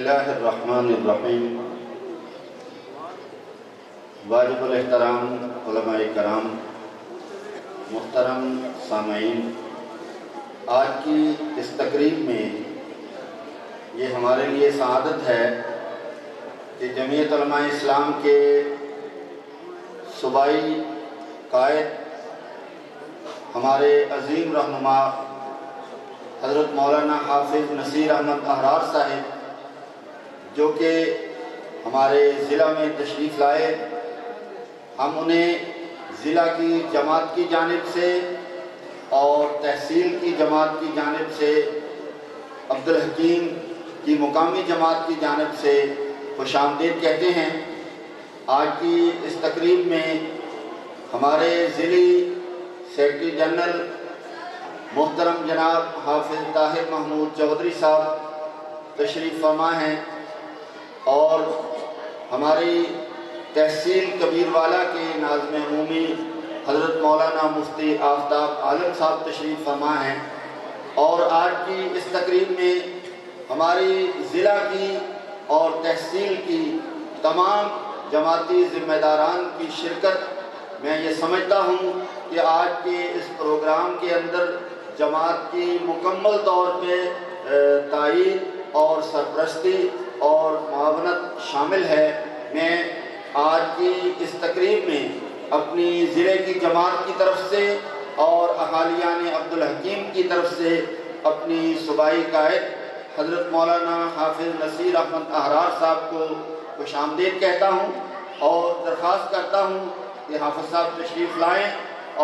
اللہ الرحمن الرحیم۔ واجب الاحترام علماء کرام، محترم سامعین، آج کی اس تقریب میں یہ ہمارے لیے سعادت ہے کہ جمعیت علماء اسلام کے صوبائی قائد ہمارے عظیم رہنما حضرت مولانا حافظ نصیر احمد احرار صاحب جو کہ ہمارے ضلع میں تشریف لائے، ہم انہیں ضلع کی جماعت کی جانب سے اور تحصیل کی جماعت کی جانب سے، عبدالحکیم کی مقامی جماعت کی جانب سے خوش آمدید کہتے ہیں۔ آج کی اس تقریب میں ہمارے ضلعی سیکرٹری جنرل محترم جناب حافظ طاہر محمود چودھری صاحب تشریف فرما ہیں، اور ہماری تحصیل کبیروالا کے ناظم عمومی حضرت مولانا مفتی آفتاب عالم صاحب تشریف فرما ہیں، اور آج کی اس تقریب میں ہماری ضلع کی اور تحصیل کی تمام جماعتی ذمہ داران کی شرکت۔ میں یہ سمجھتا ہوں کہ آج کے اس پروگرام کے اندر جماعت کی مکمل طور پہ تائید اور سرپرستی اور معاونت شامل ہے۔ میں آج کی اس تقریب میں اپنی ضلع کی جماعت کی طرف سے اور احالیان عبدالحکیم کی طرف سے اپنی صوبائی قائد حضرت مولانا حافظ نصیر احمد احرار صاحب کو خوش آمدید کہتا ہوں اور درخواست کرتا ہوں کہ حافظ صاحب تشریف لائیں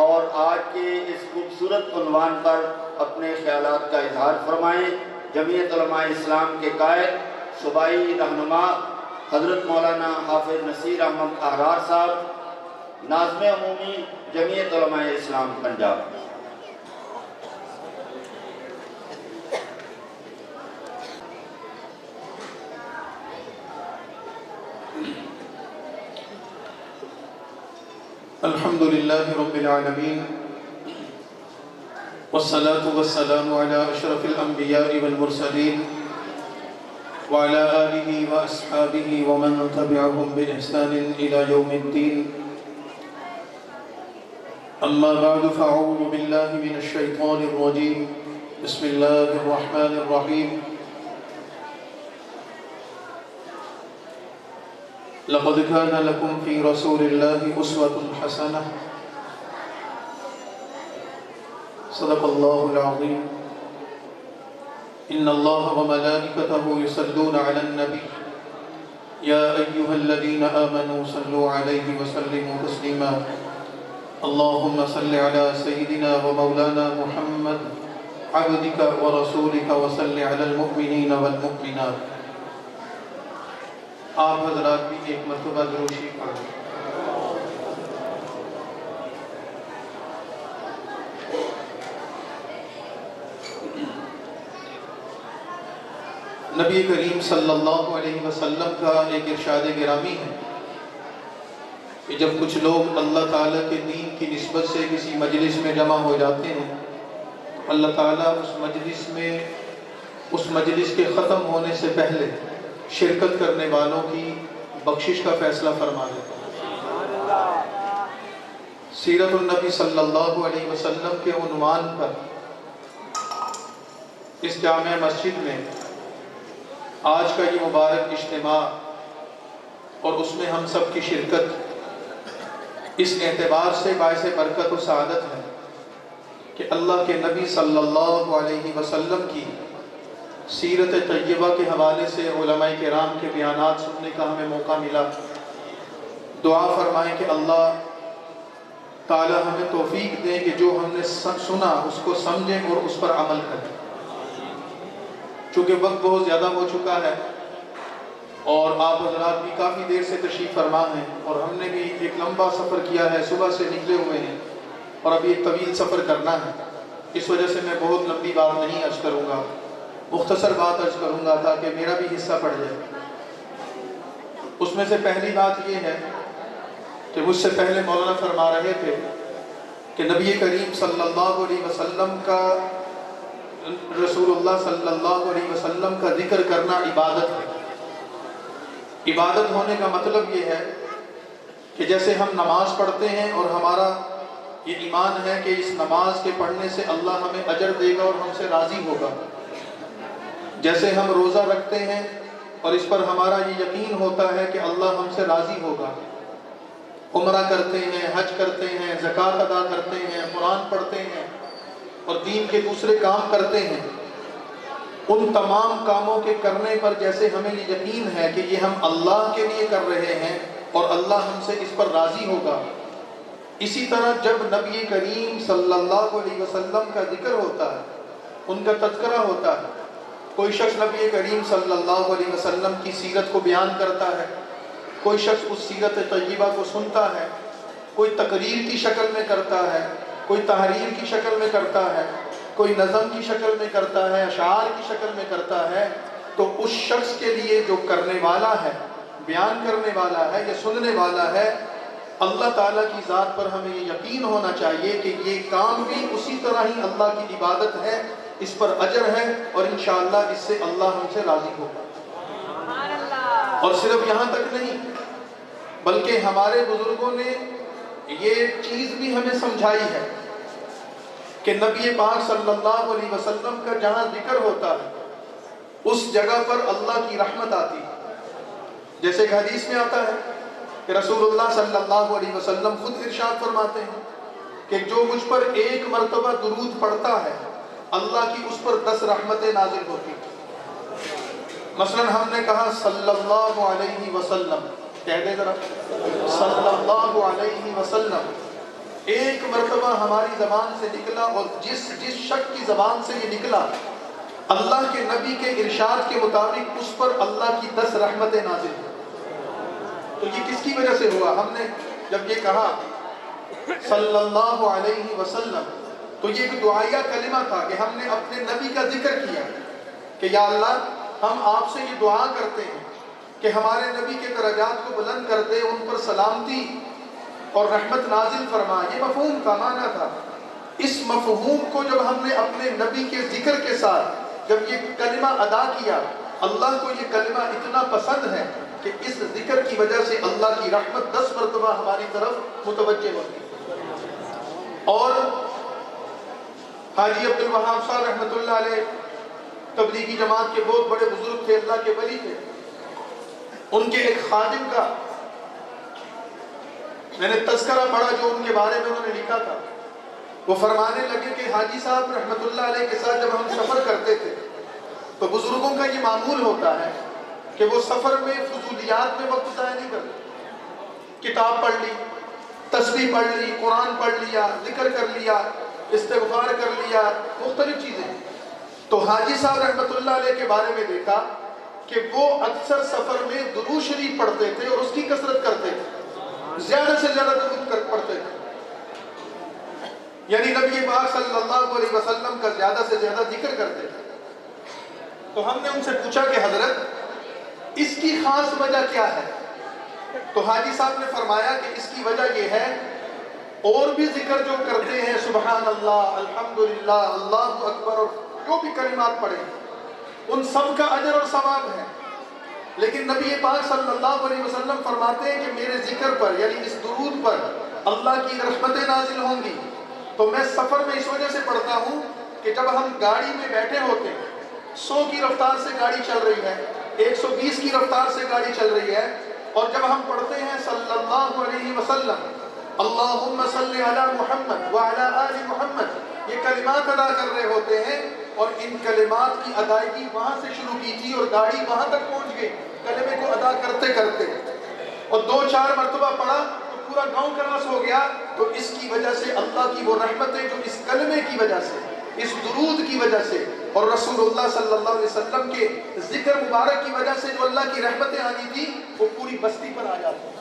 اور آج کے اس خوبصورت عنوان پر اپنے خیالات کا اظہار فرمائیں۔ جمعیت علماء اسلام کے قائد صوبائی رہنما حضرت مولانا حافظ نصیر احمد احرار صاحب، ناظم عمومی جمعیت علماء اسلام پنجاب۔ الحمد للہ رب العالمین، والصلاة والسلام علی اشرف الانبیاء والمرسلین وعلی آلہ واصحابہ ومن تبعہم بإحسان الى یوم الدین۔ اما بعد فاعوذ باللہ من الشیطان الرجیم، بسم اللہ الرحمن الرحیم۔ لقد كان لكم في رسول الله أسوة حسنة، صدق الله العظيم۔ إن الله وملائكته يصلون على النبي يا أيها الذين آمنوا صلوا عليه وسلموا تسليما۔ اللهم صل على سيدنا ومولانا محمد عبدك ورسولك وصل على المؤمنين والمؤمنات۔ آپ حضرات بھی ایک مرتبہ درود شریف پڑھیں۔ نبی کریم صلی اللہ علیہ وسلم کا ایک ارشاد گرامی ہے کہ جب کچھ لوگ اللہ تعالیٰ کے دین کی نسبت سے کسی مجلس میں جمع ہو جاتے ہیں تو اللہ تعالیٰ اس مجلس کے ختم ہونے سے پہلے شرکت کرنے والوں کی بخشش کا فیصلہ فرما دیتا ہے۔ سیرت النبی صلی اللہ علیہ وسلم کے عنوان پر اس جامع مسجد میں آج کا یہ مبارک اجتماع اور اس میں ہم سب کی شرکت اس اعتبار سے باعث برکت و سعادت ہے کہ اللہ کے نبی صلی اللہ علیہ وسلم کی سیرت طیبہ کے حوالے سے علماء کرام کے بیانات سننے کا ہمیں موقع ملا۔ دعا فرمائیں کہ اللہ تعالی ہمیں توفیق دیں کہ جو ہم نے سنا اس کو سمجھیں اور اس پر عمل کریں۔ چونکہ وقت بہت زیادہ ہو چکا ہے اور آپ حضرات بھی کافی دیر سے تشریف فرما ہیں، اور ہم نے بھی ایک لمبا سفر کیا ہے، صبح سے نکلے ہوئے ہیں اور ابھی ایک طویل سفر کرنا ہے۔ اس وجہ سے میں بہت لمبی بات نہیں عرض کروں گا، مختصر بات عرض کروں گا تاکہ میرا بھی حصہ پڑ جائے۔ اس میں سے پہلی بات یہ ہے کہ مجھ سے پہلے مولانا فرما رہے تھے کہ نبی کریم صلی اللہ علیہ وسلم کا، رسول اللہ صلی اللہ علیہ وسلم کا ذکر کرنا عبادت ہے۔ عبادت ہونے کا مطلب یہ ہے کہ جیسے ہم نماز پڑھتے ہیں اور ہمارا یہ ایمان ہے کہ اس نماز کے پڑھنے سے اللہ ہمیں اجر دے گا اور ہم سے راضی ہوگا، جیسے ہم روزہ رکھتے ہیں اور اس پر ہمارا یہ یقین ہوتا ہے کہ اللہ ہم سے راضی ہوگا، عمرہ کرتے ہیں، حج کرتے ہیں، زکوٰۃ ادا کرتے ہیں، قرآن پڑھتے ہیں اور دین کے دوسرے کام کرتے ہیں، ان تمام کاموں کے کرنے پر جیسے ہمیں یہ یقین ہے کہ یہ ہم اللہ کے لیے کر رہے ہیں اور اللہ ہم سے اس پر راضی ہوگا، اسی طرح جب نبی کریم صلی اللہ علیہ وسلم کا ذکر ہوتا ہے، ان کا تذکرہ ہوتا ہے، کوئی شخص نبی کریم صلی اللہ علیہ وسلم کی سیرت کو بیان کرتا ہے، کوئی شخص اس سیرت طیبہ کو سنتا ہے، کوئی تقریر کی شکل میں کرتا ہے، کوئی تحریر کی شکل میں کرتا ہے، کوئی نظم کی شکل میں کرتا ہے، اشعار کی شکل میں کرتا ہے، تو اس شخص کے لیے جو کرنے والا ہے، بیان کرنے والا ہے یا سننے والا ہے، اللہ تعالیٰ کی ذات پر ہمیں یہ یقین ہونا چاہیے کہ یہ کام بھی اسی طرح ہی اللہ کی عبادت ہے، اس پر اجر ہے اور انشاءاللہ اس سے اللہ ہم سے راضی ہوگا۔ اور صرف یہاں تک نہیں بلکہ ہمارے بزرگوں نے یہ چیز بھی ہمیں سمجھائی ہے کہ نبی پاک صلی اللہ علیہ وسلم کا جہاں ذکر ہوتا ہے اس جگہ پر اللہ کی رحمت آتی ہے، جیسے کہ حدیث میں آتا ہے کہ رسول اللہ صلی اللہ علیہ وسلم خود ارشاد فرماتے ہیں کہ جو مجھ پر ایک مرتبہ درود پڑھتا ہے اللہ کی اس پر 10 رحمتیں نازل ہوتی ہیں۔ مثلا ہم نے کہا صلی اللہ علیہ وسلم، کہہ دیں ذرا صلی اللہ علیہ وسلم، ایک مرتبہ ہماری زبان سے نکلا اور جس شخص کی زبان سے یہ نکلا اللہ کے نبی کے ارشاد کے مطابق اس پر اللہ کی 10 رحمتیں نازل ہوئی۔ تو یہ کس کی وجہ سے ہوا؟ ہم نے جب یہ کہا صلی اللہ علیہ وسلم تو یہ ایک دعائیہ کلمہ تھا کہ ہم نے اپنے نبی کا ذکر کیا کہ یا اللہ ہم آپ سے یہ دعا کرتے ہیں کہ ہمارے نبی کے درجات کو بلند کر دے، ان پر سلامتی اور رحمت نازل فرما۔ یہ مفہوم کا معنی تھا۔ اس مفہوم کو جب ہم نے اپنے نبی کے ذکر کے ساتھ جب یہ کلمہ ادا کیا، اللہ کو یہ کلمہ اتنا پسند ہے کہ اس ذکر کی وجہ سے اللہ کی رحمت 10 مرتبہ ہماری طرف متوجہ ہوتی۔ اور حاجی عبد الوہاب صاحب رحمۃ اللہ علیہ تبلیغی جماعت کے بہت بڑے بزرگ تھے، اللہ کے ولی تھے، ان کے ایک خادم کا میں نے تذکرہ پڑھا جو ان کے بارے میں انہوں نے لکھا تھا۔ وہ فرمانے لگے کہ حاجی صاحب رحمۃ اللہ علیہ کے ساتھ جب ہم سفر کرتے تھے تو بزرگوں کا یہ معمول ہوتا ہے کہ وہ سفر میں فضولیات میں وقت ضائع نہیں کرتے، کتاب پڑھ لی، تسبیح پڑھ لی، قرآن پڑھ لیا، ذکر کر لیا، استغفار کر لیا، مختلف چیزیں۔ تو حاجی صاحب رحمۃ اللہ علیہ کے بارے میں دیکھا کہ وہ اکثر سفر میں درود شریف پڑھتے تھے اور اس کی کثرت کرتے تھے، زیادہ سے زیادہ درود پڑھتے تھے، یعنی نبی پاک صلی اللہ علیہ وسلم کا زیادہ سے زیادہ ذکر کرتے تھے۔ تو ہم نے ان سے پوچھا کہ حضرت اس کی خاص وجہ کیا ہے؟ تو حاجی صاحب نے فرمایا کہ اس کی وجہ یہ ہے اور بھی ذکر جو کرتے ہیں سبحان اللہ، الحمدللہ، اللہ اکبر اور جو بھی کلمات پڑھیں ان سب کا اجر اور ثواب ہے، لیکن نبی پاک صلی اللہ علیہ وسلم فرماتے ہیں کہ میرے ذکر پر یعنی اس درود پر اللہ کی رحمتیں نازل ہوں گی۔ تو میں سفر میں اس وجہ سے پڑھتا ہوں کہ جب ہم گاڑی میں بیٹھے ہوتے ہیں، 100 کی رفتار سے گاڑی چل رہی ہے، 120 کی رفتار سے گاڑی چل رہی ہے، اور جب ہم پڑھتے ہیں صلی اللہ علیہ وسلم اللہم صلی علی محمد وعلی آل محمد، یہ کلمات ادا کر رہے ہوتے ہیں اور ان کلمات کی ادائیگی وہاں سے شروع کی تھی اور گاڑی وہاں تک پہنچ گئی کلمے کو ادا کرتے کرتے، اور 2-4 مرتبہ پڑھا تو پورا گاؤں کراس ہو گیا۔ تو اس کی وجہ سے اللہ کی وہ رحمتیں جو اس کلمے کی وجہ سے، اس درود کی وجہ سے اور رسول اللہ صلی اللہ علیہ وسلم کے ذکر مبارک کی وجہ سے جو اللہ کی رحمتیں آنی تھی وہ پوری بستی پر آ جاتی ہیں،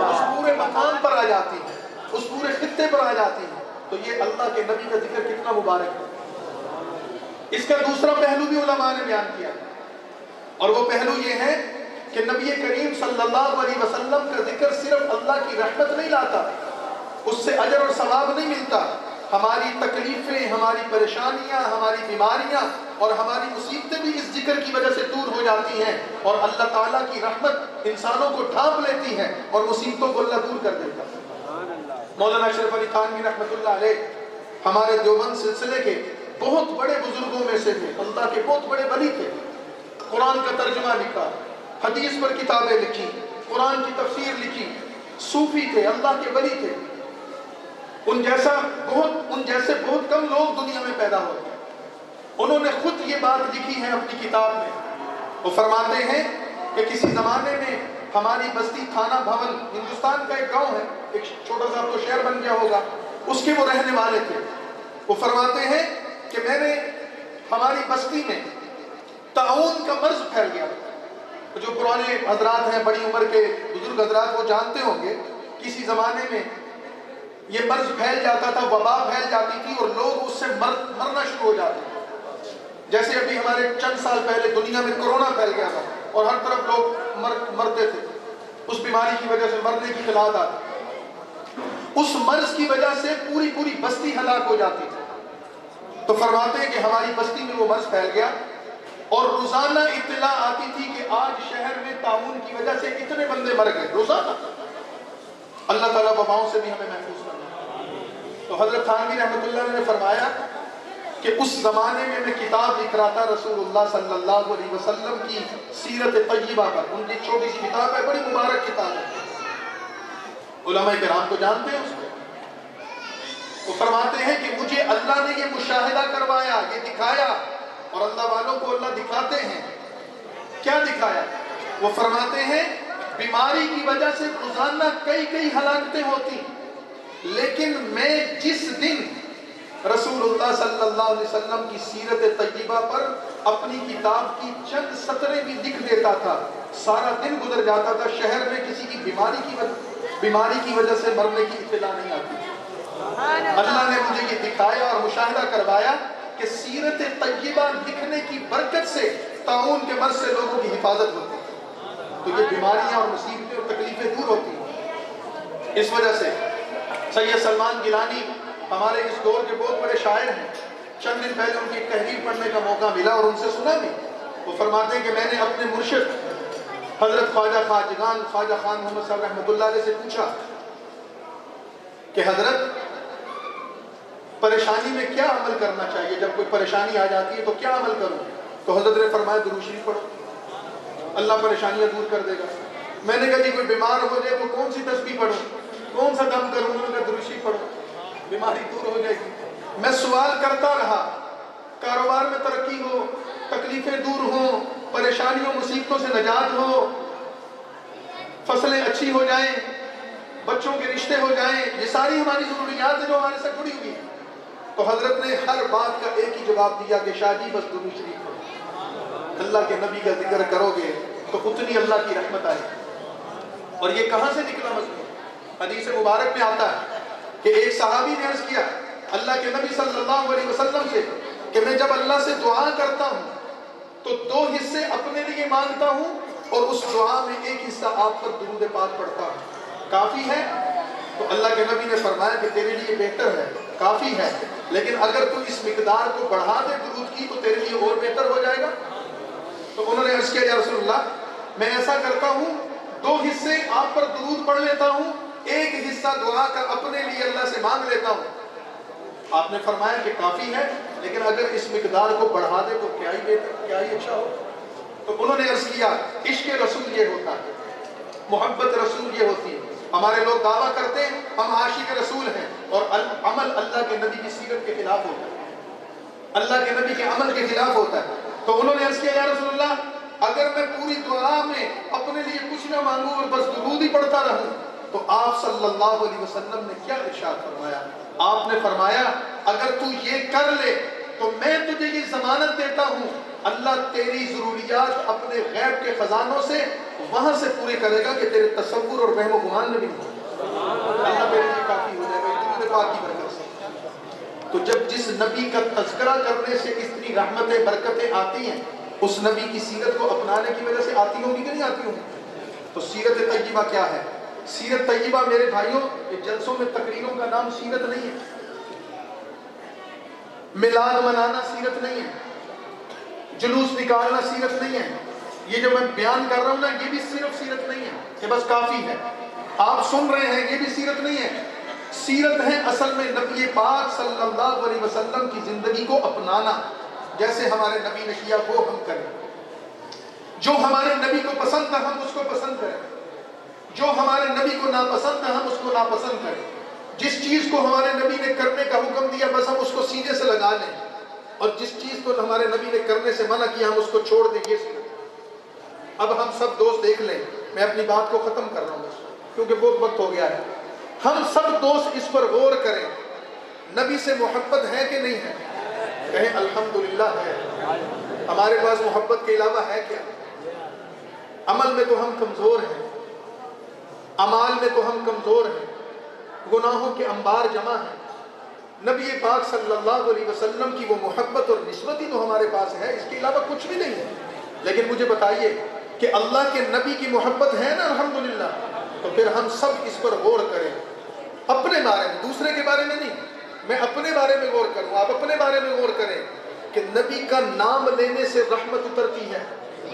اس پورے مقام پر آ جاتی ہیں، اس پورے خطے پر آ جاتی ہیں۔ تو یہ اللہ کے نبی کا ذکر کتنا مبارک ہے۔ اس کا دوسرا پہلو بھی علماء نے بیان کیا اور وہ پہلو یہ ہے کہ نبی کریم صلی اللہ علیہ وسلم کا ذکر صرف اللہ کی رحمت نہیں لاتا، اس سے اجر اور ثواب نہیں ملتا، ہماری تکلیفیں، ہماری پریشانیاں، ہماری بیماریاں اور ہماری مصیبتیں بھی اس ذکر کی وجہ سے دور ہو جاتی ہیں، اور اللہ تعالیٰ کی رحمت انسانوں کو ڈھانپ لیتی ہے اور مصیبتوں کو اللہ دور کر دیتا ہے۔ مولانا اشرف علی تھانوی رحمۃ اللہ علیہ ہمارے دیوبند سلسلے کے بہت بڑے بزرگوں میں سے تھے، اللہ کے بہت بڑے ولی تھے، قرآن کا ترجمہ لکھا، حدیث پر کتابیں لکھی، قرآن کی تفسیر لکھی، صوفی تھے، اللہ کے ولی تھے۔ ان جیسے بہت کم لوگ دنیا میں پیدا ہوتے ہیں۔ انہوں نے خود یہ بات لکھی ہے اپنی کتاب میں، وہ فرماتے ہیں کہ کسی زمانے میں ہماری بستی تھانہ بھون، ہندوستان کا ایک گاؤں ہے، ایک چھوٹا سا تو شہر بن گیا ہوگا، اس کے وہ رہنے والے تھے۔ وہ فرماتے ہیں کہ ہماری بستی میں طاعون کا مرض پھیل گیا۔ جو پرانے حضرات ہیں، بڑی عمر کے بزرگ حضرات، وہ جانتے ہوں گے کسی زمانے میں یہ مرض پھیل جاتا تھا، وبا پھیل جاتی تھی اور لوگ اس سے مرنا شروع ہو جاتے تھے۔ جیسے ابھی ہمارے چند سال پہلے دنیا میں کورونا پھیل گیا تھا اور ہر طرف لوگ مرتے تھے، اس بیماری کی وجہ سے مرنے کی خیالات آتی، اس مرض کی وجہ سے پوری بستی ہلاک ہو جاتی تھی۔ تو فرماتے ہیں کہ ہماری بستی میں وہ مرض پھیل گیا اور روزانہ اطلاع آتی تھی کہ آج شہر میں طاعون کی وجہ سے اتنے بندے مر گئے، روزانہ۔ اللہ تعالیٰ وباؤں سے بھی ہمیں محفوظ کرنا۔ تو حضرت تھانوی رحمۃ اللہ نے فرمایا کہ اس زمانے میں کتاب لکھ رہا تھا رسول اللہ صلی اللہ علیہ وسلم کی سیرت طیبہ پر۔ ان کی چھوٹی سی کتاب ہے، بڑی مبارک کتاب ہے، علماء کرام تو جانتے ہیں اس کو۔ وہ فرماتے ہیں کہ مجھے اللہ نے یہ مشاہدہ کروایا، یہ دکھایا، اور اللہ والوں کو اللہ دکھاتے ہیں۔ کیا دکھایا؟ وہ فرماتے ہیں بیماری کی وجہ سے روزانہ کئی ہلاکتیں ہوتی، لیکن میں جس دن رسول اللہ صلی اللہ علیہ وسلم کی سیرت طیبہ پر اپنی کتاب کی چند سطریں بھی لکھ دیتا تھا، سارا دن گزر جاتا تھا، شہر میں کسی کی بیماری کی وجہ سے مرنے کی اطلاع نہیں آتی۔ اللہ نے مجھے یہ دکھایا اور مشاہدہ کروایا کہ سیرت طیبہ لکھنے کی برکت سے طاعون کے مرض سے لوگوں کی حفاظت ہوتی ہے، تو یہ بیماریاں اور مصیبتیں اور تکلیفیں دور ہوتی ہیں۔ اس وجہ سے سید سلمان گیلانی ہمارے اس دور کے بہت بڑے شاعر ہیں، چند دن پہلے ان کی تحریر پڑھنے کا موقع ملا اور ان سے سنا بھی۔ وہ فرماتے ہیں کہ میں نے اپنے مرشد حضرت خواجہ خواجگان خواجہ خان محمد صاحب رحمۃ اللہ علیہ سے پوچھا کہ حضرت پریشانی میں کیا عمل کرنا چاہیے، جب کوئی پریشانی آ جاتی ہے تو کیا عمل کروں؟ تو حضرت نے فرمایا درود شریف پڑھو، اللہ پریشانیاں دور کر دے گا۔ میں نے کہا جی کوئی بیمار ہو جائے تو کون سی تسبیح پڑھوں، کون سا دم کروں؟ انہوں نے کہا درود شریف پڑھو، بیماری دور ہو جائے گی۔ میں سوال کرتا رہا، کاروبار میں ترقی ہو، تکلیفیں دور ہوں، پریشانیوں مصیبتوں سے نجات ہو، فصلیں اچھی ہو جائیں، بچوں کے رشتے ہو جائیں، یہ ساری ہماری ضروریات ہیں جو ہمارے ساتھ جڑی ہوئی ہیں۔ تو حضرت نے ہر بات کا ایک ہی جواب دیا کہ شاہ جی بس درود شریف پڑھو، اللہ کے نبی کا ذکر کرو گے تو اتنی اللہ کی رحمت آئے گی۔ اور یہ کہاں سے نکلا مضمون؟ حدیث مبارک میں آتا ہے کہ ایک صحابی نے عرض کیا اللہ کے نبی صلی اللہ علیہ وسلم سے کہ میں جب اللہ سے دعا کرتا ہوں تو 2 حصے اپنے لیے مانگتا ہوں اور اس دعا میں ایک حصہ آپ پر درود پاک پڑھتا ہوں، کافی ہے؟ تو اللہ کے نبی نے فرمایا کہ تیرے لیے بہتر ہے، کافی ہے، لیکن اگر تو اس مقدار کو بڑھا دے درود کی تو تیرے لیے اور بہتر ہو جائے گا۔ تو انہوں نے عرض کیا یا رسول اللہ میں ایسا کرتا ہوں 2 حصے آپ پر درود پڑھ لیتا ہوں، ایک حصہ دعا کا اپنے لیے اللہ سے مانگ لیتا ہوں۔ آپ نے فرمایا کہ کافی ہے، لیکن اگر اس مقدار کو بڑھا دے تو کیا ہی بہتر، کیا ہی اچھا ہو۔ تو انہوں نے عرض کیا عشق رسول یہ ہوتا ہے، محبت رسول یہ ہوتی ہے۔ ہمارے لوگ دعویٰ کرتے ہیں ہم عاشق رسول ہیں اور عمل اللہ کے نبی کی سیرت کے خلاف ہوتا ہے، اللہ کے نبی کے عمل کے خلاف ہوتا ہے۔ تو انہوں نے عرض کیا یا رسول اللہ اگر میں پوری دعا میں اپنے لیے کچھ نہ مانگوں اور بس درود ہی پڑھتا رہوں تو آپ صلی اللہ علیہ وسلم نے کیا ارشاد فرمایا؟ آپ نے فرمایا اگر تو یہ کر لے تو میں تجھے یہ ضمانت دیتا ہوں اللہ تیری ضروریات اپنے غیب کے خزانوں سے وہاں سے پورے کرے گا کہ تیرے تصور اور وہم و گمان میں بھی اللہ تیرے لیے کافی ہو جائے گا درود پاک کی برکت سے۔ تو جب جس نبی کا تذکرہ کرنے سے اتنی رحمتیں برکتیں آتی ہیں اس نبی کی سیرت کو اپنانے کی وجہ سے آتی ہوں گی کہ نہیں آتی ہوں گی؟ تو سیرت طیبہ کیا ہے؟ سیرت طیبہ میرے بھائیوں یہ جلسوں میں تقریروں کا نام سیرت نہیں ہے، میلاد منانا سیرت نہیں ہے، جلوس نکالنا سیرت نہیں ہے. یہ جو میں بیان کر رہا ہوں نا یہ بھی صرف سیرت نہیں ہے کہ بس کافی ہے. آپ سن رہے ہیں یہ بھی سیرت نہیں ہے. سیرت ہے اصل میں نبی پاک صلی اللہ علیہ وسلم کی زندگی کو اپنانا. جیسے ہمارے نبی نے کیا وہ ہم کریں. جو ہمارے نبی کو پسند تھا ہم اس کو پسند کریں. جو ہمارے نبی کو ناپسند تھا ہم اس کو ناپسند کریں. جس چیز کو ہمارے نبی نے کرنے کا حکم دیا بس ہم اس کو سینے سے لگا لیں, اور جس چیز کو ہمارے نبی نے کرنے سے منع کیا ہم اس کو چھوڑ دیں. یہ اب ہم سب دوست دیکھ لیں, میں اپنی بات کو ختم کر رہا ہوں کیونکہ بہت وقت ہو گیا ہے. ہم سب دوست اس پر غور کریں, نبی سے محبت ہے کہ نہیں ہے؟ کہیں الحمدللہ ہے. ہمارے پاس محبت کے علاوہ ہے کیا؟ عمل میں تو ہم کمزور ہیں, اعمال میں تو ہم کمزور ہیں, گناہوں کے انبار جمع ہیں. نبی پاک صلی اللہ علیہ وسلم کی وہ محبت اور نسبت ہی تو ہمارے پاس ہے, اس کے علاوہ کچھ بھی نہیں ہے. لیکن مجھے بتائیے کہ اللہ کے نبی کی محبت ہے نا الحمدللہ, تو پھر ہم سب اس پر غور کریں. اپنے بارے میں, دوسرے کے بارے میں نہیں, میں اپنے بارے میں غور کروں, آپ اپنے بارے میں غور کریں کہ نبی کا نام لینے سے رحمت اترتی ہے,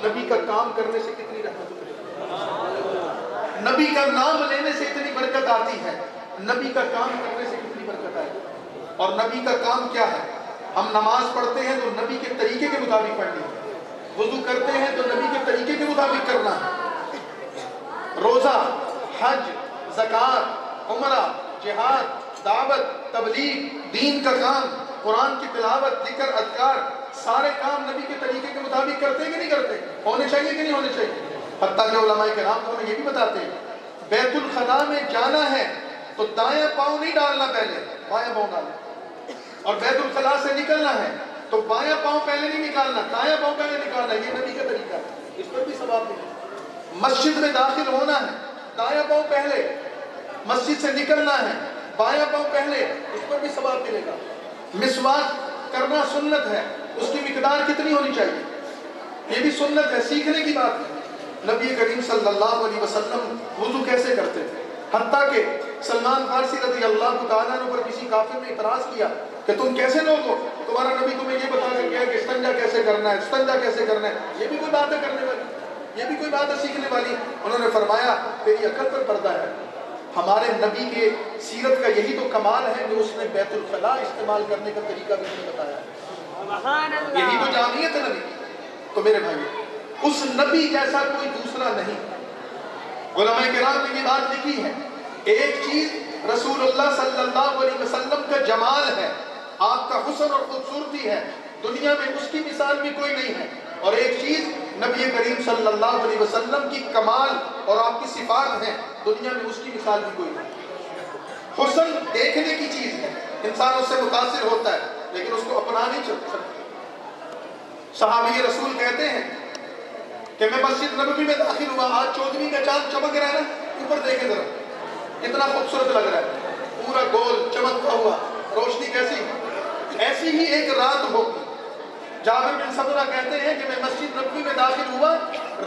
نبی کا کام کرنے سے کتنی رحمت اترتی ہے. نبی کا نام لینے سے اتنی برکت آتی ہے, نبی کا کام کرنے سے کتنی برکت آتی ہے. اور نبی کا کام کیا ہے؟ ہم نماز پڑھتے ہیں تو نبی کے طریقے کے مطابق پڑھنی ہے, وضو کرتے ہیں تو نبی کے طریقے کے مطابق کرنا ہے. روزہ, حج, زکوٰۃ, عمرہ, جہاد, دعوت, تبلیغ, دین کا کام, قرآن کی تلاوت, ذکر, اذکار, سارے کام نبی کے طریقے کے مطابق کرتے ہیں کہ نہیں کرتے؟ ہونے چاہیے کہ نہیں ہونے چاہیے؟ حتیٰ کہ علماء کرام تو ہمیں یہ بھی بتاتے ہیں بیت الخلاء میں جانا ہے تو دائیں پاؤں نہیں ڈالنا, پہلے بائیں پاؤں ڈالنا. اور بیت الخلاء سے نکلنا ہے تو بائیں پاؤں پہلے نہیں نکالنا, دائیں پاؤں پہلے نکالنا. یہ نبی کا طریقہ ہے, اس پر بھی ثواب ملے. مسجد میں داخل ہونا ہے, دائیں پاؤں پہلے, مسجد سے نکلنا ہے بائیں پاؤں پہلے, اس پر بھی ثواب ملے گا. مسواک کرنا سنت ہے, اس کی مقدار کتنی ہونی چاہیے؟ یہ بھی سنت ہے, سیکھنے کی بات ہے. نبی کریم صلی اللہ علیہ وسلم وضو کیسے کرتے تھے؟ حتیٰ کہ سلمان فارسی رضی اللہ تعالیٰ عنہ پر کسی کافر نے اعتراض کیا کہ تم کیسے لوگ ہو, تمہارا نبی تمہیں یہ بتا کر گیا کہ استنجا کیسے کرنا ہے, استنجا کیسے کرنا ہے. یہ بھی کوئی بات ہے کرنے والی, یہ بھی کوئی بات ہے سیکھنے والی. انہوں نے فرمایا تیری عقل پر پردہ ہے. ہمارے نبی کے سیرت کا یہی تو کمال ہے کہ اس نے بیت الخلاء استعمال کرنے کا طریقہ بھی نہیں بتایا. یہی تو جامعیت ہے نبی کی. تو میرے بھائی اس نبی جیسا کوئی دوسرا نہیں. علماء کرام نے یہ بات لکھی ہے, ایک چیز رسول اللہ صلی اللہ علیہ وسلم کا جمال ہے, آپ کا حسن اور خوبصورتی ہے, دنیا میں اس کی مثال بھی کوئی نہیں ہے. اور ایک چیز نبی کریم صلی اللہ علیہ وسلم کی کمال اور آپ کی صفات ہیں, دنیا میں اس کی مثال بھی کوئی نہیں. حسن دیکھنے کی چیز ہے, انسان اس سے متاثر ہوتا ہے لیکن اس کو اپنا نہیں سکتا. صحابی رسول کہتے ہیں کہ میں مسجد نبوی میں داخل ہوا, آج 14ویں کا چاند چمک رہا ہے نا, اوپر دیکھیں ذرا کتنا خوبصورت لگ رہا ہے, پورا گول چمکتا ہوا, روشنی کیسی, ایسی ہی ایک رات ہوگی. جابر بن سمرہ کہتے ہیں کہ میں مسجد نبوی میں داخل ہوا,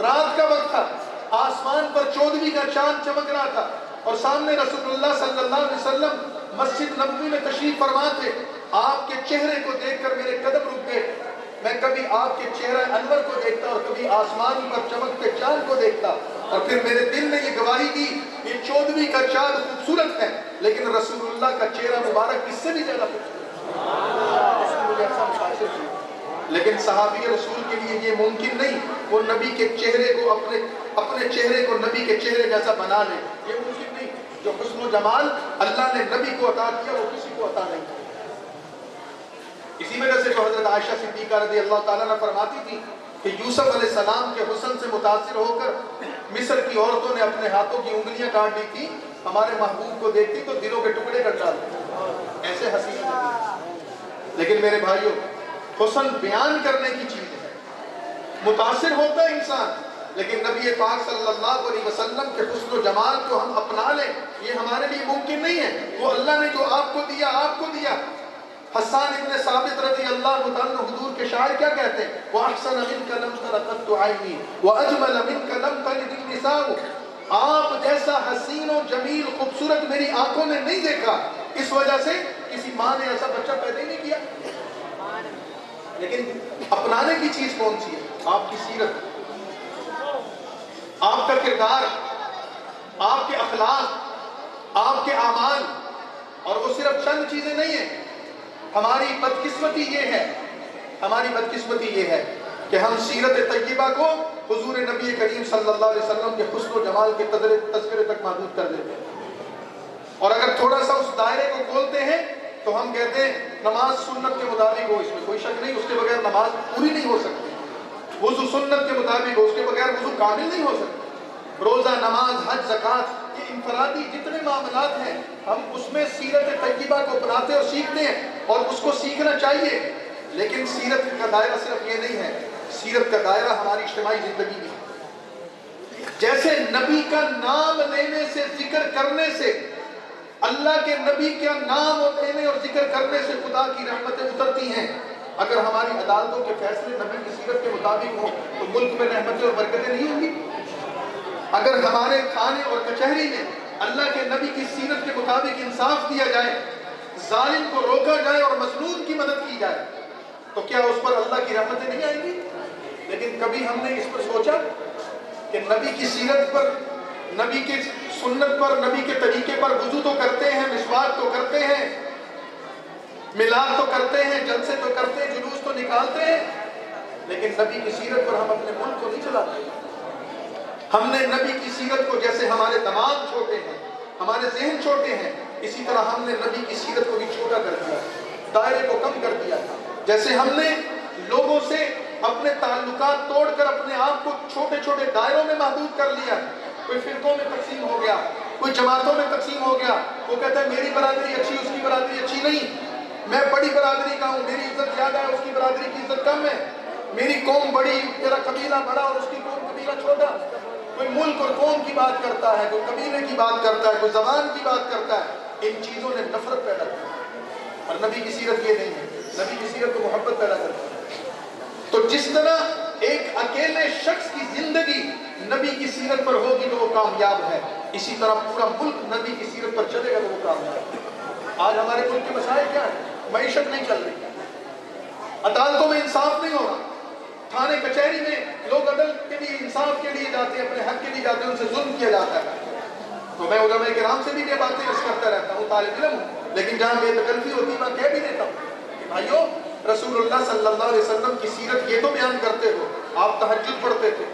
رات کا وقت تھا, آسمان پر 14ویں کا چاند چمک رہا تھا, اور سامنے رسول اللہ صلی اللہ علیہ وسلم مسجد نبوی میں تشریف فرما تھے. آپ کے چہرے کو دیکھ کر میرے قدم رک گئے. میں کبھی آپ کے چہرہ انور کو دیکھتا اور کبھی آسمان پر چمکتے چاند کو دیکھتا, اور پھر میرے دل نے یہ گواہی دی یہ 14ویں کا چاند خوبصورت ہے لیکن رسول اللہ کا چہرہ مبارک اس سے بھی زیادہ خوبصورت. لیکن صحابی رسول کے لیے یہ ممکن نہیں, وہ نبی کے چہرے کو اپنے چہرے کو نبی کے چہرے جیسا بنا لے, یہ ممکن نہیں. جو حسن و جمال اللہ نے نبی کو عطا کیا وہ کسی کو عطا نہیں. اسی وجہ سے جو حضرت عائشہ صدیقہ رضی اللہ تعالیٰ نے فرماتی تھی کہ یوسف علیہ السلام کے حسن سے متاثر ہو کر مصر کی عورتوں نے اپنے ہاتھوں کی انگلیاں کاٹ دی تھی, ہمارے محبوب کو دیکھتی تو دلوں کے ٹکڑے کر ڈالتے, ایسے حسین. لیکن میرے بھائیوں حسن بیان کرنے کی چیز ہے, متاثر ہوتا ہے انسان, لیکن نبی پاک صلی اللہ علیہ وسلم کے حسن و جمال کو ہم اپنا لیں یہ ہمارے لیے ممکن نہیں ہے. وہ اللہ نے جو آپ کو دیا آپ کو دیا. حسان ابن ثابت رضی اللہ عنہ حضور کے شاعر کیا کہتے ہیں, وَأَحْسَنَ مِنْكَ لَمْ تَرَ قَطُّ عَيْنِي وَأَجْمَلَ مِنْكَ لَمْ تَلِدِ النِّسَاءُ. آپ جیسا حسین و جمیل خوبصورت میری آنکھوں نے نہیں دیکھا, اس وجہ سے کسی ماں نے ایسا بچہ پیدا ہی نہیں کیا. لیکن اپنانے کی چیز کون سی ہے؟ آپ کی سیرت، آپ کا کردار، آپ کے اخلاق، آپ کے اعمال. اور وہ صرف چند چیزیں نہیں ہیں. ہماری بدقسمتی یہ ہے کہ ہم سیرت طیبہ کو حضور نبی کریم صلی اللہ علیہ وسلم کے حسن و جمال کے تذکرے تک محدود کر دیتے ہیں. اور اگر تھوڑا سا اس دائرے کو کھولتے ہیں تو ہم کہتے ہیں نماز سنت کے مطابق ہو، اس میں کوئی شک نہیں، اس کے بغیر نماز پوری نہیں ہو سکتی. وضو سنت کے مطابق ہو، اس کے بغیر وضو کامل نہیں ہو سکتا. روزہ، نماز، حج، زکوٰۃ، یہ انفرادی جتنے معاملات ہیں ہم اس میں سیرت طیبہ کو اپناتے اور سیکھتے ہیں، اور اس کو سیکھنا چاہیے. لیکن سیرت کا دائرہ صرف یہ نہیں ہے، سیرت کا دائرہ ہماری اجتماعی زندگی میں ہے. جیسے نبی کا نام لینے سے، ذکر کرنے سے، اللہ کے نبی کا نام لینے اور ذکر کرنے سے خدا کی رحمتیں اترتی ہیں. اگر ہماری عدالتوں کے فیصلے نبی کی سیرت کے مطابق ہوں تو ملک میں رحمتیں اور برکتیں نہیں ہوں گی. اگر ہمارے تھانے اور کچہری میں اللہ کے نبی کی سیرت کے مطابق انصاف دیا جائے، ظالم کو روکا جائے اور مظلوم کی مدد کی جائے، تو کیا اس پر اللہ کی رحمتیں نہیں آئیں گی؟ لیکن کبھی ہم نے اس پر سوچا کہ نبی کی سیرت پر، نبی کی سنت پر، نبی کے طریقے پر وضو تو کرتے ہیں، مسواک تو کرتے ہیں، میلاد تو کرتے ہیں، جلسے تو کرتے ہیں، جلوس تو نکالتے ہیں، لیکن نبی کی سیرت پر ہم اپنے ملک کو نہیں چلاتے. ہم نے نبی کی سیرت کو، جیسے ہمارے دماغ چھوٹے ہیں، ہمارے ذہن چھوٹے ہیں، اسی طرح ہم نے نبی کی سیرت کو بھی چھوٹا کر دیا، دائرے کو کم کر دیا. جیسے ہم نے لوگوں سے اپنے تعلقات توڑ کر اپنے آپ کو چھوٹے چھوٹے دائروں میں محدود کر لیا. کوئی فرقوں میں تقسیم ہو گیا، کوئی جماعتوں میں تقسیم ہو گیا. وہ کہتا ہے میری برادری اچھی، اس کی برادری اچھی نہیں، میں بڑی برادری کا ہوں، میری عزت زیادہ ہے، اس کی برادری کی عزت کم ہے، میری قوم بڑی، میرا قبیلہ بڑا اور اس کی قوم قبیلہ چھوٹا. کوئی ملک اور قوم کی بات کرتا ہے، کوئی قبیلے کی بات کرتا ہے، کوئی زبان کی بات کرتا ہے. ان چیزوں نے نفرت پیدا کی. اور نبی کی سیرت یہ نہیں ہے، نبی کی سیرت کو محبت پیدا کرتی ہے. تو جس طرح ایک اکیلے شخص کی زندگی نبی کی سیرت پر ہوگی تو وہ کامیاب ہے، اسی طرح پورا ملک نبی کی سیرت پر چلے گا تو وہ کامیاب ہے. آج ہمارے ملک کے مسائل کیا ہیں؟ معیشت نہیں چل رہی، عدالتوں میں انصاف نہیں ہو رہا، تھانے کچہری میں لوگ عدل کے لیے، انصاف کے لیے جاتے ہیں، اپنے حق کے لیے جاتے ہیں، ان سے ظلم کیا جاتا ہے. تو میں علماء کرام سے بھی یہ باتیں عرض کرتا رہتا ہوں، طالب علم ہوں، لیکن جہاں بے تکلفی ہوتی ہے میں کہہ بھی دیتا ہوں کہ بھائیو، رسول اللہ صلی اللہ علیہ وسلم کی سیرت یہ تو بیان کرتے ہو، آپ تہجد پڑھتے تھے،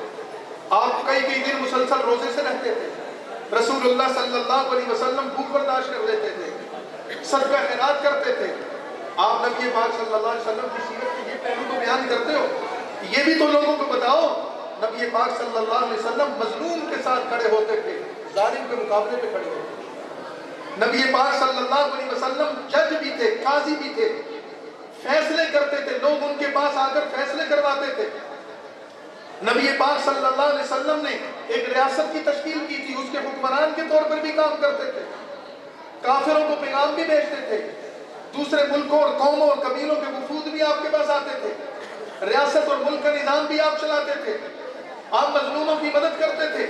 آپ کئی دن مسلسل روزے سے رہتے تھے، رسول اللہ صلی اللہ علیہ وسلم بھوک برداشت کر لیتے تھے، صدقہ خیرات کرتے تھے. آپ نبی پاک صلی اللہ علیہ وسلم کی سیرت کے یہ پہلو کو بیان کرتے ہو، یہ بھی تو لوگوں کو بتاؤ. نبی پاک صلی اللہ علیہ وسلم مظلوم کے ساتھ کھڑے ہوتے تھے، ظالم کے مقابلے پہ کھڑے ہوتے تھے. نبی پاک صلی اللہ علیہ وسلم جج بھی تھے، قاضی بھی تھے، فیصلے کرتے تھے، لوگ ان کے پاس آ کر فیصلے کرواتے تھے. نبی پاک صلی اللہ علیہ وسلم نے ایک ریاست کی تشکیل کی تھی، اس کے حکمران کے طور پر بھی کام کرتے تھے، کافروں کو پیغام بھی بھیجتے تھے، دوسرے ملکوں اور قوموں اور قبیلوں کے وفود بھی آپ کے پاس آتے تھے، ریاست اور ملک کا نظام بھی آپ چلاتے تھے، آپ مظلوموں کی مدد کرتے تھے.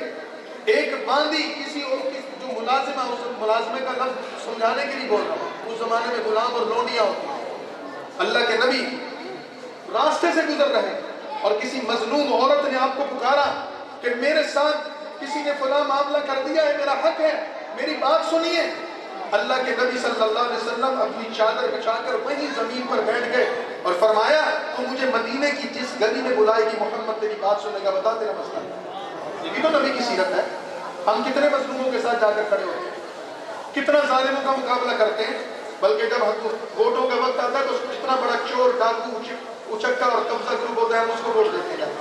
ایک باندی کسی اور کی جو ملازمہ، اس ملازمے کا لفظ سمجھانے کے لیے بول رہا ہوں، اس زمانے میں غلام اور لونڈیاں ہوتی ہیں. اللہ کے نبی راستے سے گزر رہے اور کسی مظلوم عورت نے آپ کو پکارا کہ میرے ساتھ کسی نے فلاں معاملہ کر دیا ہے، میرا حق ہے، میری بات سنیے. اللہ کے نبی صلی اللہ علیہ وسلم اپنی چادر بچھا کر وہیں زمین پر بیٹھ گئے اور فرمایا تو مجھے مدینے کی جس گلی میں بلائے گی محمد تیری بات سنے گا، بتا تیرا مسئلہ. یہ بھی تو نبی کی سیرت ہے. ہم کتنے مظلوموں کے ساتھ جا کر کھڑے ہوتے ہیں، کتنا ظالموں کا مقابلہ کرتے ہیں، بلکہ جب ووٹوں کا وقت آتا ہے تو کتنا بڑا چور، ڈاکو، اچکا اور قبضہ گروپ ہوتا ہے، ہم اس کو ووٹ دیتے ہیں.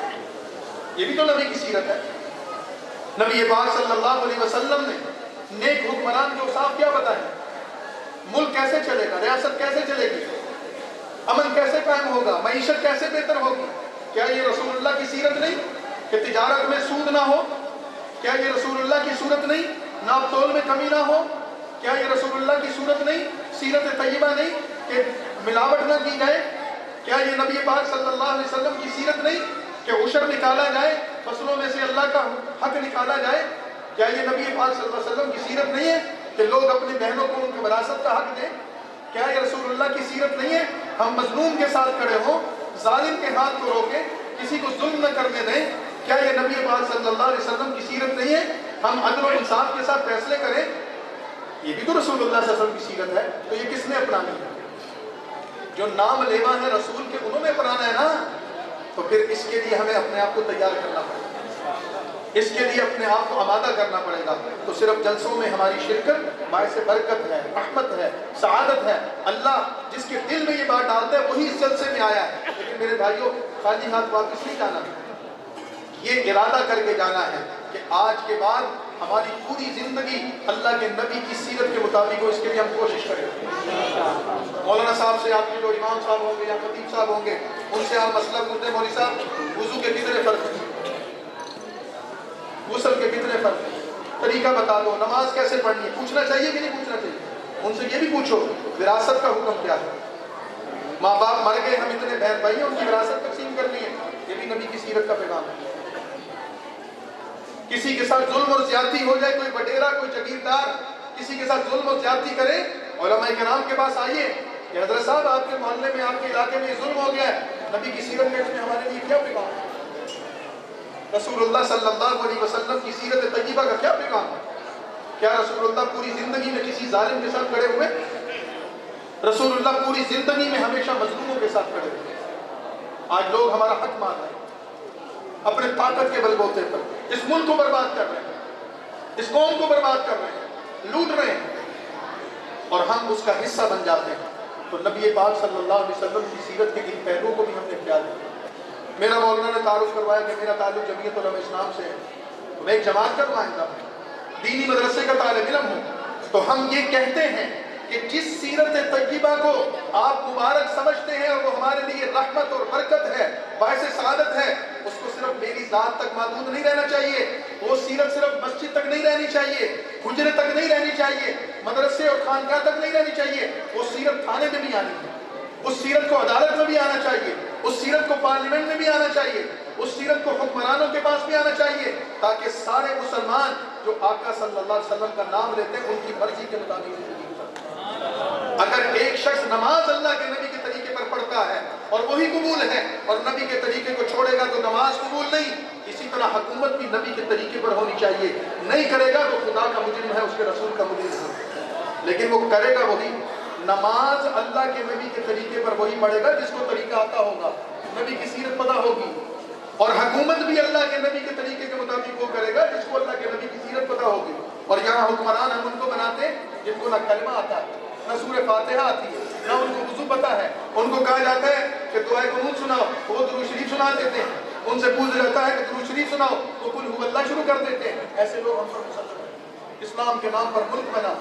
یہ بھی تو نبی کی سیرت ہے. نبی پاک صلی اللہ علیہ وسلم نے نیک حکمران کے اوصاف کیا بتائیں؟ ملک کیسے چلے گا، ریاست کیسے چلے گی، امن کیسے قائم ہوگا، معیشت کیسے بہتر ہوگی. کیا یہ رسول اللہ کی سیرت نہیں کہ تجارت میں سود نہ ہو؟ کیا یہ رسول اللہ کی صورت نہیں ناپ تول میں کمی نہ ہو؟ کیا یہ رسول اللہ کی صورت نہیں، سیرت طیبہ نہیں کہ ملاوٹ نہ کی جائے؟ کیا یہ نبی پاک صلی اللہ علیہ وسلم کی سیرت نہیں کہ عشر نکالا جائے، فصلوں میں سے اللہ کا حق نکالا جائے؟ کیا یہ نبی پاک صلی اللہ علیہ وسلم کی سیرت نہیں ہے کہ لوگ اپنی بہنوں کو ان کی وراثت کا حق دیں؟ کیا یہ رسول اللہ کی سیرت نہیں ہے ہم مظلوم کے ساتھ کھڑے ہوں، ظالم کے ہاتھ کو روکیں، کسی کو ظلم نہ کرنے دیں۔ کیا یہ نبی پاک صلی اللہ علیہ وسلم کی سیرت نہیں ہے؟ ہم عدل و انصاف کے ساتھ فیصلے کریں، یہ بھی تو رسول اللہ صلی اللہ علیہ وسلم کی سیرت ہے۔ تو یہ کس نے اپنانی ہے؟ جو نام لیوا ہے رسول کے، انہوں نے اپنانا ہے نا۔ تو پھر اس کے لیے ہمیں اپنے آپ کو تیار کرنا پڑے گا، اس کے لیے اپنے آپ کو آمادہ کرنا پڑے گا۔ تو صرف جلسوں میں ہماری شرکت باعث برکت ہے، رحمت ہے، سعادت ہے۔ اللہ جس کے دل میں یہ بات ڈالتا ہے وہی اس جلسے میں آیا ہے۔ لیکن میرے بھائیوں، خالی ہاتھ واپس نہیں جانا، یہ ارادہ کر کے جانا ہے کہ آج کے بعد ہماری پوری زندگی اللہ کے نبی کی سیرت کے مطابق ہو، اس کے لیے ہم کوشش کریں۔ مولانا صاحب سے، آپ کے جو امام صاحب ہوں گے یا خطیب صاحب ہوں گے، ان سے آپ مسئلہ پوچھتے ہیں، مولوی صاحب وضو کے کتنے فرض ہیں، غسل کے کتنے فرض ہیں، طریقہ بتا دو، نماز کیسے پڑھنی ہے، پوچھنا چاہیے کہ نہیں پوچھنا چاہیے؟ ان سے یہ بھی پوچھو وراثت کا حکم کیا ہے، ماں باپ مر گئے، ہم اتنے بہن بھائی ہیں، ان کی وراثت تقسیم کرنی ہے، یہ بھی نبی کی سیرت کا پیغام ہے۔ کسی کے ساتھ ظلم اور زیادتی ہو جائے، کوئی وڈیرا، کوئی جگیردار کسی کے ساتھ ظلم اور زیادتی کرے، علماء کرام کے پاس آئیے کہ حضرت صاحب آپ کے محلے میں، آپ کے علاقے میں یہ ظلم ہو گیا ہے، نبی کی سیرت میں اس میں ہمارے لیے کیا پیغام ہے؟ رسول اللہ صلی اللہ علیہ وسلم کی سیرت طیبہ کا کیا پیغام ہے؟ کیا رسول اللہ پوری زندگی میں کسی ظالم کے ساتھ کھڑے ہوئے؟ رسول اللہ پوری زندگی میں ہمیشہ مظلوموں کے ساتھ کھڑے ہوئے۔ آج لوگ ہمارا حق مان رہے ہیں اپنے طاقت کے بل بوتے پر، اس ملک کو برباد کر رہے ہیں، اس قوم کو برباد کر رہے ہیں، لوٹ رہے ہیں، اور ہم اس کا حصہ بن جاتے ہیں۔ تو نبی پاک صلی اللہ علیہ وسلم کی سیرت کے ان پہلوؤں کو بھی ہم نے اختیار کیا۔ میرا مولانا نے تعارف کروایا کہ میرا تعلق جمعیت علماء اسلام سے ہے، تو میں ایک جماعت کا نمائندہ ہوں، دینی مدرسے کا طالب علم ہوں۔ تو ہم یہ کہتے ہیں کہ جس سیرت طیبہ کو آپ مبارک سمجھتے ہیں اور وہ ہمارے لیے رحمت اور برکت ہے، باعث سعادت ہے، اس کو صرف میری ذات تک محدود نہیں رہنا چاہیے، وہ سیرت صرف مسجد تک نہیں رہنی چاہیے، حجرے تک نہیں رہنی چاہیے، مدرسے اور خانقاہ تک نہیں رہنی چاہیے، وہ سیرت تھانے میں بھی آنی ہے، اس سیرت کو عدالت میں بھی آنا چاہیے، اس سیرت کو پارلیمنٹ میں بھی آنا چاہیے، اس سیرت کو حکمرانوں کے پاس بھی آنا چاہیے، تاکہ سارے مسلمان جو آقا صلی اللہ علیہ وسلم کا نام لیتے ہیں ان کی مرضی کے مطابق زندگی گزارتے ہیں۔ اگر ایک شخص نماز اللہ کے نبی کے طریقے پر پڑھتا ہے اور وہی قبول ہے، اور نبی کے طریقے کو چھوڑے گا تو نماز قبول نہیں۔ اسی طرح حکومت بھی نبی کے طریقے پر ہونی چاہیے، نہیں کرے گا تو خدا کا مجرم ہے، اس کے رسول کا مجرم ہے، لیکن وہ کرے گا وہی۔ نماز اللہ کے نبی کے طریقے پر وہی پڑھے گا جس کو طریقہ آتا ہوگا، نبی کی سیرت پتہ ہوگی، اور حکومت بھی اللہ کے نبی کے طریقے کے مطابق وہ کرے گا جس کو اللہ کے نبی کی سیرت پتہ ہوگی۔ اور یہاں حکمران ہم ان کو بناتے ہیں جن کو نہ کلمہ آتا ہے، نہ سورہ فاتحہ آتی ہے، نہ ان کو وضو پتہ ہے، ان کو کہا جاتا ہے کہ دعائے قنوت سناؤ، وہ درود شریف سنا دیتے ہیں، ان سے پوچھ جاتا ہے کہ درود شریف سناؤ، وہ قل هو اللہ شروع کر دیتے ہیں۔ ایسے لوگ ہم پر مسلط ہیں۔ اسلام کے نام پر ملک بنا،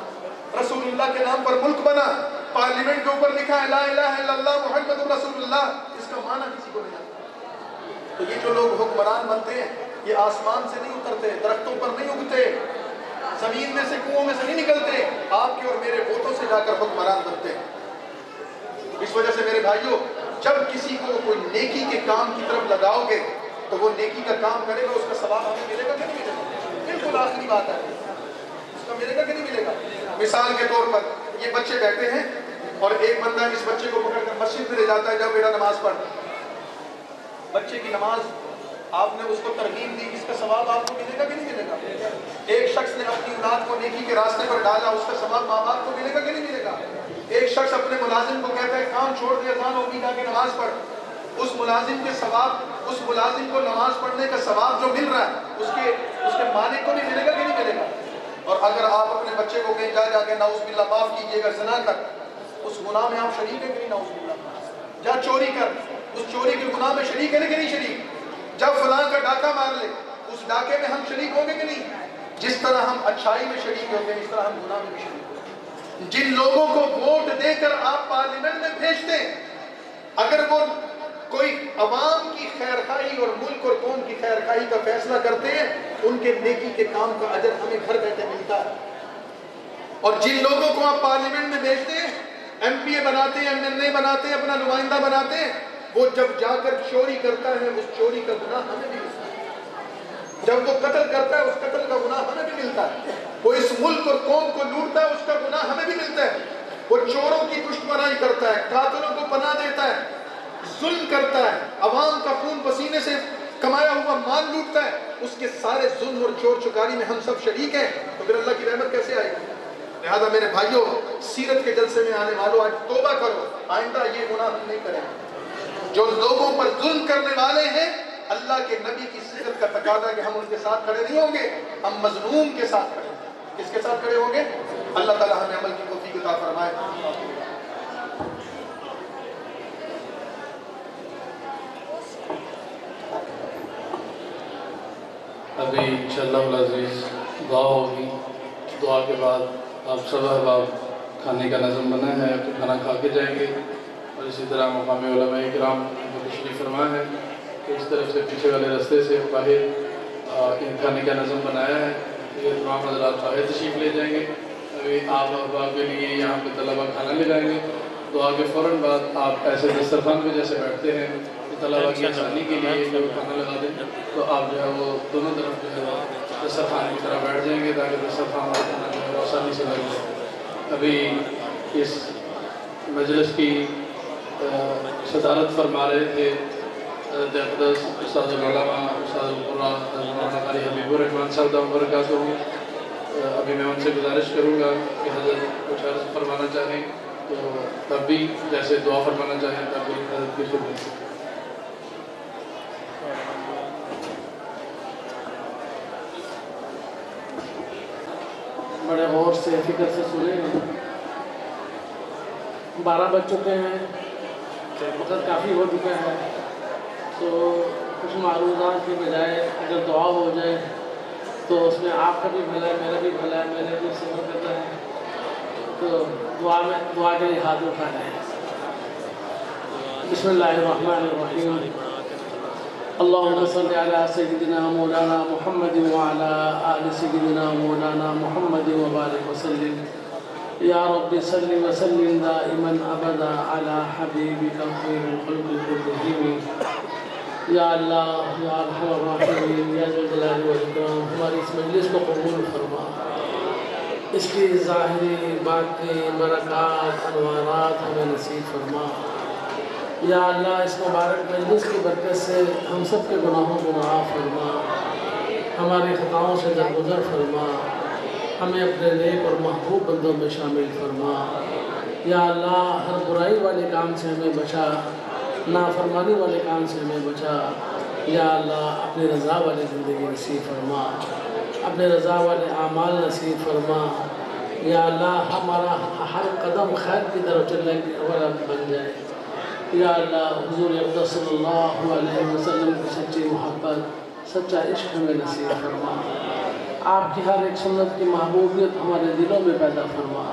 رسول اللہ کے نام پر ملک بنا، پارلیمنٹ کے اوپر لکھا ہے لا الہ الا اللہ محمد رسول اللہ، اس کا معنی کسی کو نہیں آتا۔ تو یہ جو لوگ حکمران بنتے ہیں یہ آسمان سے نہیں اترتے، درختوں پر نہیں اگتے، زمین میں سے کنووں میں سے نہیں نکلتے، آپ کے اور میرے ووٹوں سے جا کر حکمران بنتے ہیں۔ اس وجہ سے میرے بھائیوں، جب کسی کو کوئی نیکی کے کام کی طرف لگاؤ گے تو وہ نیکی کا کام کرے گا، اس کا ثواب ہمیں ملے گا کہ نہیں ملے گا؟ بالکل آخری بات ہے، اس کا ملے گا کہ نہیں ملے گا؟ مثال کے طور پر یہ بچے بیٹھے ہیں اور ایک بندہ اس بچے کو پکڑ کر مسجد میں لے جاتا ہے، جب بیٹا نماز پڑھ، بچے کی نماز آپ نے اس کو ترغیب دی، اس کا ثواب آپ کو ملے گا کہ نہیں ملے گا؟ ایک شخص نے اپنی اولاد کو نیکی کے راستے پر ڈالا، اس کا ثواب ماں باپ کو ملے گا کہ نہیں ملے گا؟ ایک شخص اپنے ملازم کو کہتا ہے کام چھوڑ دے، اذان ہوگی جا کے نماز پڑھ، اس ملازم کے ثواب، اس ملازم کو نماز پڑھنے کا ثواب جو مل رہا ہے اس کے مالک کو بھی ملے گا کہ نہیں ملے گا؟ اور اگر آپ اپنے بچے کو کہیں جا کے نعوذ باللہ معاف کیجیے گا زنا کر، اس گناہ میں آپ شریک ہیں کہ نہیں؟ نعوذ باللہ جا چوری کر، اس چوری کے گناہ میں شریک ہے کہ نہیں شریک؟ جب فلاں کا ڈاکہ مار لے، اس ڈاکے میں ہم شریک ہوں گے کہ نہیں؟ جس طرح ہم اچھائی میں شریک ہوتے ہیں اس طرح ہم گناہ میں بھی شریک ہوتے ہیں۔ جن لوگوں کو ووٹ دے کر آپ پارلیمنٹ میں بھیجتے ہیں، اگر وہ کوئی عوام کی خیرخواہی اور ملک اور قوم کی خیرخواہی کا فیصلہ کرتے ہیں، ان کے نیکی کے کام کا اجر ہمیں گھر بیٹھے ملتا ہے۔ اور جن لوگوں کو آپ پارلیمنٹ میں بھیجتے ہیں، ایم پی اے بناتے ہیں، ایم این اے بناتے ہیں، اپنا نمائندہ بناتے ہیں، وہ جب جا کر چوری کرتا ہے اس چوری کا گناہ ہمیں بھی ملتا ہے، جب وہ قتل کرتا ہے اس قتل کا گناہ ہمیں بھی ملتا ہے، وہ اس ملک اور قوم کو لوٹتا ہے اس کا گناہ ہمیں بھی ملتا ہے، وہ چوروں کی دشمنائی کرتا ہے، قاتلوں کو پناہ دیتا ہے، ظلم کرتا ہے، عوام کا خون پسینے سے کمایا ہوا مال لوٹتا ہے، اس کے سارے ظلم اور چور چکاری میں ہم سب شریک ہیں، تو پھر اللہ کی رحمت کیسے آئے گی؟ لہذا میرے بھائیوں، سیرت کے جلسے میں آنے والوں آج توبہ کرو، آئندہ یہ گناہ ہم نہیں کریں گے۔ جو لوگوں پر ظلم کرنے والے ہیں، اللہ کے نبی کی سیرت کا تقاضا ہے کہ ہم ان کے ساتھ کھڑے نہیں ہوں گے، ہم مظلوم کے ساتھ کھڑے ہوں گے۔ کس کے ساتھ کھڑے ہوں گے؟ اللہ تعالی ہمیں عمل کی توفیق عطا فرمائے۔ ابھی انشاءاللہ العزیز دعا ہوگی، دعا کے بعد آپ سب احباب کھانے کا نظم بنا ہے تو کھانا کھا کے جائیں گے، اور اسی طرح مقامی علماء کرام نے تشریف فرما ہے کہ اس طرف سے پیچھے والے راستے سے باہر کھانے کا نظم بنایا ہے، یہ تمام حضرات باہر تشریف لے جائیں گے۔ ابھی آپ احباب کے لیے یہاں پہ طلبہ کھانا لے جائیں گے، دعا کے فوراً بعد آپ ایسے دسترخوان پہ جیسے بیٹھتے ہیں طلبہ کی آسانی کے لیے جو کھانا لگا دیں، تو آپ جو ہے وہ دونوں طرف جو ہے دسترخوان کی طرح بیٹھ جائیں گے تاکہ دسترخوان کا کھانا جو ہے آسانی سے لگ جائے۔ ابھی اس مجلس کی صدارت فرما رہے تھے حضرت اقدس استاد العلماء استاد القرآن مولانا قاری حبیب الرحمن صاحب دامت برکاتہ۔ ابھی میں ان سے گزارش کروں گا کہ حضرت کچھ عرض فرمانا چاہیں تو تب بھی جیسے دعا فرمانا چاہیں تب بھی حضرت کی خدمت۔ بڑے غور سے فکر سے سنیں، 12 بج چکے ہیں، وقت کافی ہو چکا ہے، تو کچھ معروضات کے بجائے اگر دعا ہو جائے تو اس میں آپ کا بھی بھلا ہے، میرا بھی بھلا ہے، میرے بھی سفر کرتا ہے، تو دعا کے لیے ہاتھ اٹھائیں۔ بسم اللہ الرحمن الرحیم، اللہم صلی علی سیدنا مولانا محمد وعلی آل سیدنا مولانا محمد وبارک وسلم۔ یا رب صلی وسلم دائما ابدا علی حبیبک خیر الخلق کلہم۔ یا اللہ یا ارحم الراحمین یا ذو الجلال والاکرام، ہماری اس مجلس کو قبول فرما، اس کی ظاہری باطنی برکات انوارات ہمیں نصیب فرما۔ یا اللہ اس مبارک مجلس کی برکت سے ہم سب کے گناہوں کو معاف فرما، ہماری خطاؤں سے درگزر فرما، ہمیں اپنے نیک اور محبوب بندوں میں شامل فرما۔ یا اللہ ہر برائی والے کام سے ہمیں بچا، نافرمانی والے کام سے ہمیں بچا۔ یا اللہ اپنی رضا والی زندگی نصیب فرما، اپنے رضا والے اعمال نصیب فرما۔ یا اللہ ہمارا ہر قدم خیر کی طرف چلنے والا بن جائے۔ یا اللہ حضور اقدس صلی اللہ علیہ وسلم کی سچی محبت، سچا عشق ہمیں نصیب فرما۔ آپ کی ہر ایک سنت کی محبوبیت ہمارے دلوں میں پیدا فرما،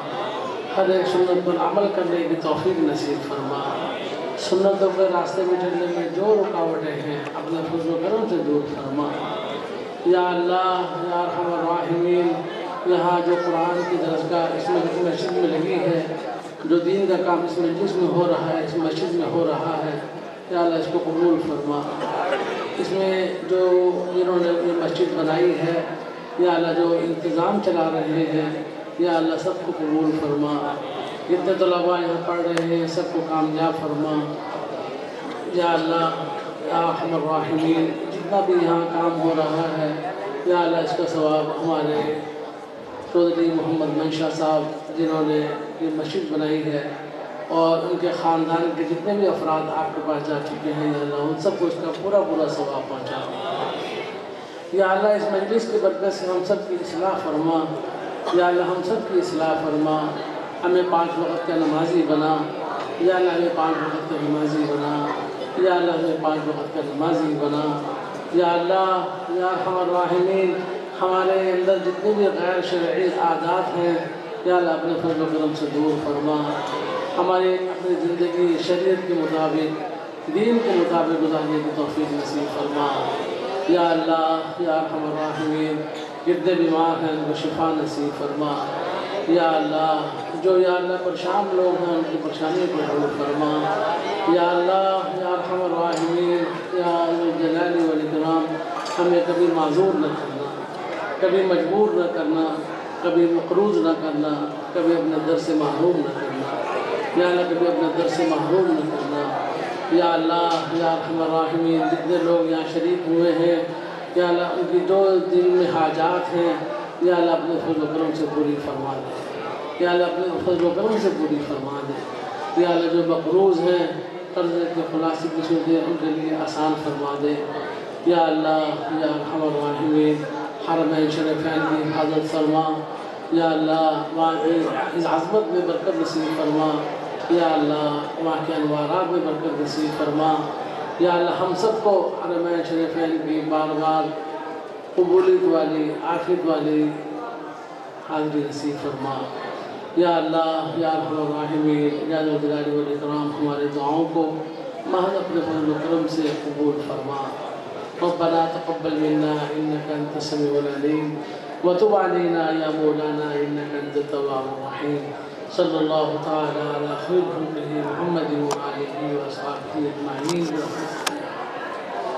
ہر ایک سنت پر عمل کرنے کی توفیق نصیب فرما۔ سنتوں کے راستے میں چلنے میں جو رکاوٹیں ہیں اپنے فضل و کرم سے دور فرما۔ یا اللہ یا ارحم الراحمین، یہاں جو قرآن کی درسگاہ اس مسجد میں لگی ہے، جو دین کا کام اس مجلس میں ہو رہا ہے، اس مسجد میں ہو رہا ہے، یا اللہ اس کو قبول فرما۔ اس میں جو جنہوں نے یہ مسجد بنائی ہے، یا اللہ جو انتظام چلا رہے ہیں، یا اللہ سب کو قبول فرما۔ جتنے طلباء یہاں پڑھ رہے ہیں سب کو کامیاب فرما۔ یا اللہ یا ارحم الراحمین، جتنا بھی یہاں کام ہو رہا ہے، یا اللہ اس کا ثواب ہمارے چودھری محمد منشا صاحب جنہوں نے یہ مسجد بنائی ہے اور ان کے خاندان کے جتنے بھی افراد آپ کے پاس جا چکے ہیں، یا اللہ ان سب کو اس کا پورا ثواب پہنچا۔ یا اللہ اس مجلس کی برکت سے ہم سب کی اصلاح فرما۔ یا اللہ ہم سب کی اصلاح فرما، ہمیں 5 وقت کا نمازی بنا۔ یا اللہ ہمیں 5 وقت کا نمازی بنا۔ یا اللہ ہمیں 5 وقت کا نمازی بنا۔ یا اللہ یا ارحم الراحمین، ہمارے اندر جتنے بھی غیر شرعی عادات ہیں، یا اللہ اپنے فضل و کرم سے دور فرما۔ ہماری اپنی زندگی شریعت کے مطابق، دین کے مطابق گزارنے کی توفیق نصیب فرما۔ یا اللہ یا ارحم الراحمین، جتنے بیمار ہیں ان کو شفا نصیب فرما۔ یا اللہ جو یا اللہ پریشان لوگ ہیں ان کی پریشانی کو دور فرما۔ یا اللہ یا ارحم الراحمین یا ذو الجلال والاکرام، ہمیں کبھی معذور نہ کرنا، کبھی مجبور نہ کرنا، کبھی مقروض نہ کرنا، کبھی اپنے در سے محروم نہ کرنا۔ یا اللہ کبھی اپنے در سے محروم نہ کرنا۔ یا اللہ یا ارحم الراحمین جتنے لوگ یہاں شریک ہوئے ہیں یا اللہ ان کی جو دل میں حاجات ہیں یا اللہ اپنے فضل و کرم سے پوری فرما دے یا اللہ اپنے فضل و کرم سے پوری فرما دے یا اللہ جو مقروض ہیں قرض کے خلاصے کی صورت ان کے لیے آسان فرما دے یا اللہ یا ارحم الراحمین حرمین شریفین کی حفاظت فرما یا اللہ وہاں کی اس عظمت میں برکت نصیب فرما یا اللہ وہاں کے انوارات میں برکت نصیب فرما یا اللہ ہم سب کو حرمین شریفین کی بار بار قبولیت والی عافیت والی حاضری نصیب فرما یا اللہ یا ارحم الراحمین یا ذو الجلال والاکرام ہمارے دعاؤں کو محض اپنے فضل و کرم سے قبول فرما ربنا تقبل منا انك انت السميع العليم وتب علينا يا مولانا انك انت التواب الرحيم صلى الله تعالى على خير خلقه محمد وآله وأصحابه أجمعين.